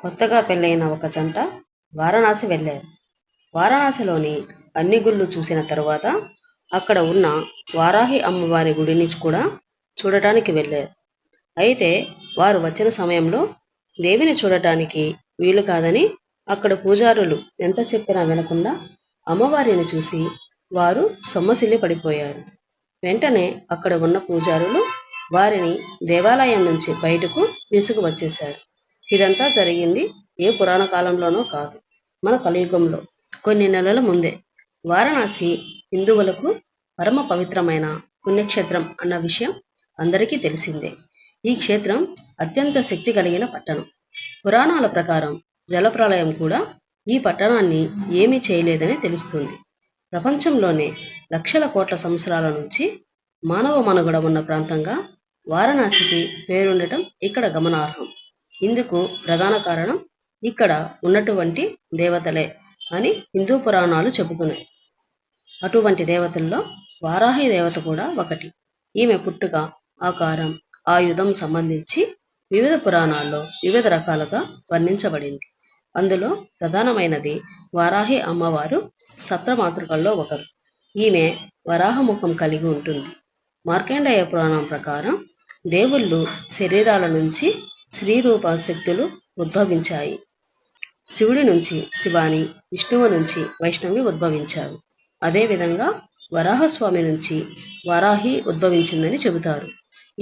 కొత్తగా పెళ్ళైన ఒక జంట వారణాసి వెళ్ళారు. వారణాసిలోని అన్ని గుళ్ళు చూసిన తరువాత అక్కడ ఉన్న వారాహి అమ్మవారి గుడిని కూడా చూడటానికి వెళ్ళారు. అయితే వారు వచ్చిన సమయంలో దేవిని చూడటానికి వీలు కాదని అక్కడ పూజారులు ఎంత చెప్పినా వినకుండా అమ్మవారిని చూసి వారు సొమ్మసిల్లి పడిపోయారు. వెంటనే అక్కడ ఉన్న పూజారులు వారిని దేవాలయం నుంచి బయటకు తీసుకువచ్చేశారు. ఇదంతా జరిగింది ఏ పురాణ కాలంలోనో కాదు, మన కలియుగంలో కొన్ని నెలల ముందే. వారణాసి హిందువులకు పరమ పవిత్రమైన పుణ్యక్షేత్రం అన్న విషయం అందరికీ తెలిసిందే. ఈ క్షేత్రం అత్యంత శక్తి కలిగిన పట్టణం. పురాణాల ప్రకారం జలప్రళయం కూడా ఈ పట్టణాన్ని ఏమీ చేయలేదని తెలుస్తుంది. ప్రపంచంలోనే లక్షల కోట్ల సంవత్సరాల నుంచి మానవ మనుగడ ఉన్న ప్రాంతంగా వారణాసికి పేరుండటం ఇక్కడ గమనార్హం. ఇందుకు ప్రధాన కారణం ఇక్కడ ఉన్నటువంటి దేవతలే అని హిందూ పురాణాలు చెబుతున్నాయి. అటువంటి దేవతల్లో వారాహి దేవత కూడా ఒకటి. ఈమె పుట్టుక, ఆకారం, ఆయుధం సంబంధించి వివిధ పురాణాల్లో వివిధ రకాలుగా వర్ణించబడింది. అందులో ప్రధానమైనది వారాహి అమ్మవారు సప్తమాతృకల్లో ఒకరు. ఈమె వరాహముఖం కలిగి ఉంటుంది. మార్కండేయ పురాణం ప్రకారం దేవుళ్ళు శరీరాల నుంచి శ్రీరూప శక్తులు ఉద్భవించాయి. శివుడి నుంచి శివాని, విష్ణువు నుంచి వైష్ణవి ఉద్భవించారు. అదేవిధంగా వరాహస్వామి నుంచి వారాహి ఉద్భవించిందని చెబుతారు.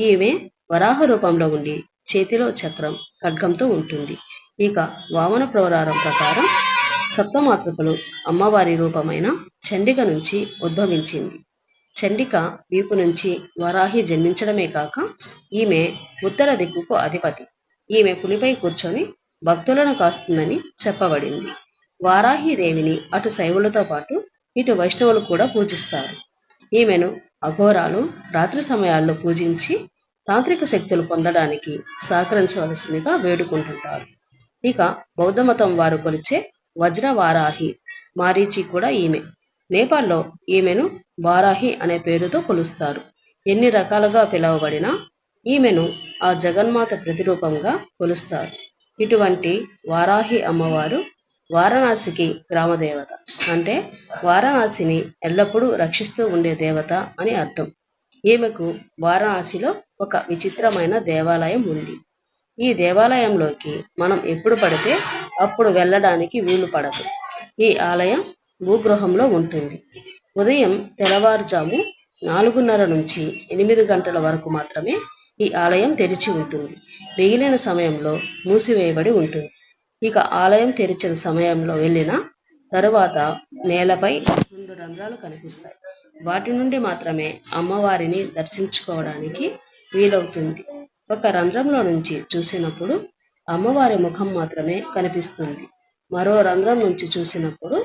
ఈమె వరాహ రూపంలో ఉండి చేతిలో చక్రం, ఖడ్గంతో ఉంటుంది. ఇక వామన పురాణం ప్రకారం సప్తమాతృకలు అమ్మవారి రూపమైన చండిక నుంచి ఉద్భవించింది. చండిక వీపు నుంచి వరాహి జన్మించడమే కాక ఈమె ఉత్తర దిక్కుకు అధిపతి. ఈమె పులిపై కూర్చొని భక్తులను కాస్తుందని చెప్పబడింది. వారాహి దేవిని అటు శైవులతో పాటు ఇటు వైష్ణవులు కూడా పూజిస్తారు. ఈమెను అఘోరాలు రాత్రి సమయాల్లో పూజించి తాంత్రిక శక్తులు పొందడానికి సహకరించవలసిందిగా వేడుకుంటుంటారు. ఇక బౌద్ధ మతం వారు కొలిచే వజ్ర వారాహి మారీచి కూడా ఈమె. నేపాల్లో ఈమెను వారాహి అనే పేరుతో కొలుస్తారు. ఎన్ని రకాలుగా పిలువబడినా ఈమెను ఆ జగన్మాత ప్రతిరూపంగా కొలుస్తారు. ఇటువంటి వారాహి అమ్మవారు వారణాసికి గ్రామదేవత, అంటే వారణాసిని ఎల్లప్పుడూ రక్షిస్తూ ఉండే దేవత అని అర్థం. ఈమెకు వారణాసిలో ఒక విచిత్రమైన దేవాలయం ఉంది. ఈ దేవాలయంలోకి మనం ఎప్పుడు పడితే అప్పుడు వెళ్ళడానికి వీలు పడదు. ఈ ఆలయం భూగృహంలో ఉంటుంది. ఉదయం తెల్లవారుజాము 4:30 నుంచి 8 గంటల వరకు మాత్రమే ఈ ఆలయం తెరిచి ఉంటుంది. మిగిలిన సమయంలో మూసివేయబడి ఉంటుంది. ఇక ఆలయం తెరిచిన సమయంలో వెళ్ళిన తరువాత నేలపై 2 రంధ్రాలు కనిపిస్తాయి. వాటి నుండి మాత్రమే అమ్మవారిని దర్శించుకోవడానికి వీలవుతుంది. ఒక రంధ్రంలో నుంచి చూసినప్పుడు అమ్మవారి ముఖం మాత్రమే కనిపిస్తుంది. మరో రంధ్రం నుంచి చూసినప్పుడు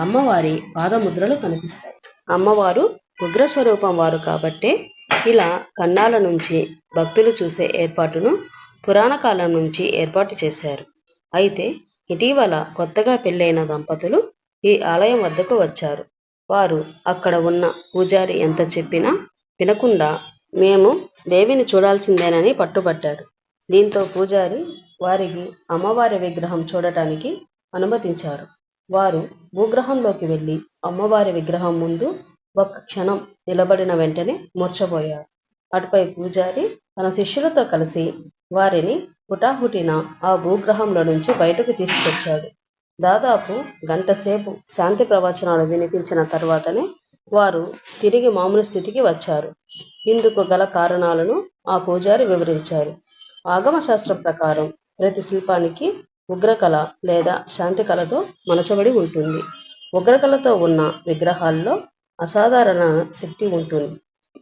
అమ్మవారి పాదముద్రలు కనిపిస్తాయి. అమ్మవారు ఉగ్రస్వరూపం వారు కాబట్టే ఇలా కన్నాల నుంచి భక్తులు చూసే ఏర్పాటును పురాణ కాలం నుంచి ఏర్పాటు చేశారు. అయితే ఇటీవల కొత్తగా పెళ్ళైన దంపతులు ఈ ఆలయం వద్దకు వచ్చారు. వారు అక్కడ ఉన్న పూజారి ఎంత చెప్పినా వినకుండా మేము దేవిని చూడాల్సిందేనని పట్టుబట్టారు. దీంతో పూజారి వారికి అమ్మవారి విగ్రహం చూడటానికి అనుమతించారు. వారు భూగ్రహంలోకి వెళ్ళి అమ్మవారి విగ్రహం ముందు ఒక్క క్షణం నిలబడిన వెంటనే మూర్ఛపోయారు. అటుపై పూజారి తన శిష్యులతో కలిసి వారిని హుటాహుటిన ఆ భూగ్రహంలో నుంచి బయటకు తీసుకొచ్చాడు. దాదాపు గంట సేపు శాంతి ప్రవచనాలు వినిపించిన తర్వాతనే వారు తిరిగి మామూలు స్థితికి వచ్చారు. ఇందుకు గల కారణాలను ఆ పూజారి వివరించారు. ఆగమ శాస్త్రం ప్రకారం ప్రతి శిల్పానికి ఉగ్రకళ లేదా శాంతి కళతో మలచబడి ఉంటుంది. ఉగ్రకళతో ఉన్న విగ్రహాల్లో అసాధారణ శక్తి ఉంటుంది.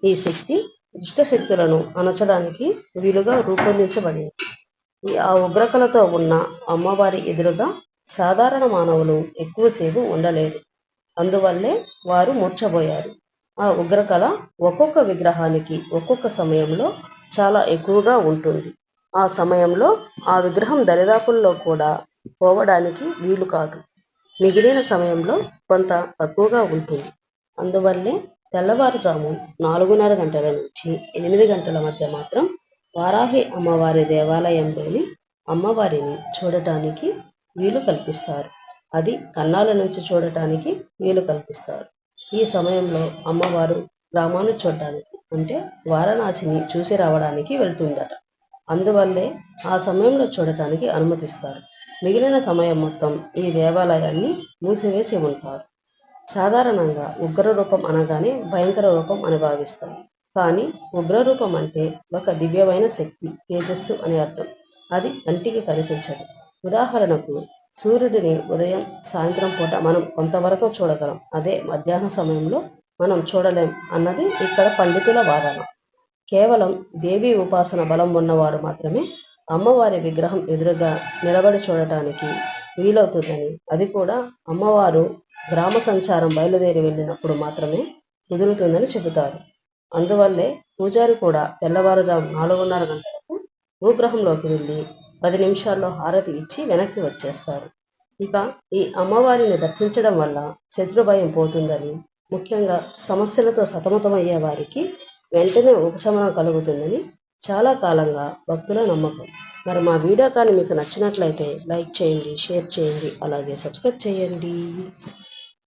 ఈ శక్తి దుష్ట శక్తులను అణచడానికి వీలుగా రూపొందించబడింది. ఆ ఉగ్రకళతో ఉన్న అమ్మవారి ఎదురుగా సాధారణ మానవులు ఎక్కువసేపు ఉండలేరు. అందువల్లే వారు మూర్ఛపోయారు. ఆ ఉగ్రకళ ఒక్కొక్క విగ్రహానికి ఒక్కొక్క సమయంలో చాలా ఎక్కువగా ఉంటుంది. ఆ సమయంలో ఆ విగ్రహం దరిదాపుల్లో కూడా పోవడానికి వీలు కాదు. మిగిలిన సమయంలో కొంత తక్కువగా ఉంటుంది. అందువల్లే తెల్లవారుజాము 4:30 గంటల నుంచి 8 గంటల మధ్య మాత్రం వారాహి అమ్మవారి దేవాలయంలోని అమ్మవారిని చూడటానికి వీలు కల్పిస్తారు. అది కన్నాల నుంచి చూడటానికి వీలు కల్పిస్తారు. ఈ సమయంలో అమ్మవారు గ్రామాన్ని చూడటానికి అంటే వారణాసిని చూసి రావడానికి వెళ్తుందట. అందువల్లే ఆ సమయంలో చూడటానికి అనుమతిస్తారు. మిగిలిన సమయం మొత్తం ఈ దేవాలయాన్ని మూసివేసి ఉంటారు. సాధారణంగా ఉగ్రరూపం అనగానే భయంకర రూపం అని భావిస్తాం. కానీ ఉగ్రరూపం అంటే ఒక దివ్యమైన శక్తి, తేజస్సు అని అర్థం. అది కంటికి కనిపించదు. ఉదాహరణకు సూర్యుడిని ఉదయం, సాయంత్రం పూట మనం కొంతవరకు చూడగలం. అదే మధ్యాహ్న సమయంలో మనం చూడలేం అన్నది ఇక్కడ పండితుల వాదన. కేవలం దేవీ ఉపాసన బలం ఉన్నవారు మాత్రమే అమ్మవారి విగ్రహం ఎదురుగా నిలబడి చూడటానికి వీలవుతుందని, అది కూడా అమ్మవారు గ్రామ సంచారం బయలుదేరి వెళ్ళినప్పుడు మాత్రమే కుదురుతుందని చెబుతారు. అందువల్లే పూజారి కూడా తెల్లవారుజాము 4:30 గంటలకు భూగ్రహంలోకి వెళ్ళి 10 నిమిషాల్లో హారతి ఇచ్చి వెనక్కి వచ్చేస్తారు. ఇక ఈ అమ్మవారిని దర్శించడం వల్ల శత్రుభయం పోతుందని, ముఖ్యంగా సమస్యలతో సతమతమయ్యే వారికి వెంటనే ఉపశమనం కలుగుతుందని చాలా కాలంగా భక్తుల నమ్మకం. మరి మా వీడియో కానీ మీకు నచ్చినట్లయితే లైక్ చేయండి, షేర్ చేయండి, అలాగే సబ్స్క్రైబ్ చేయండి.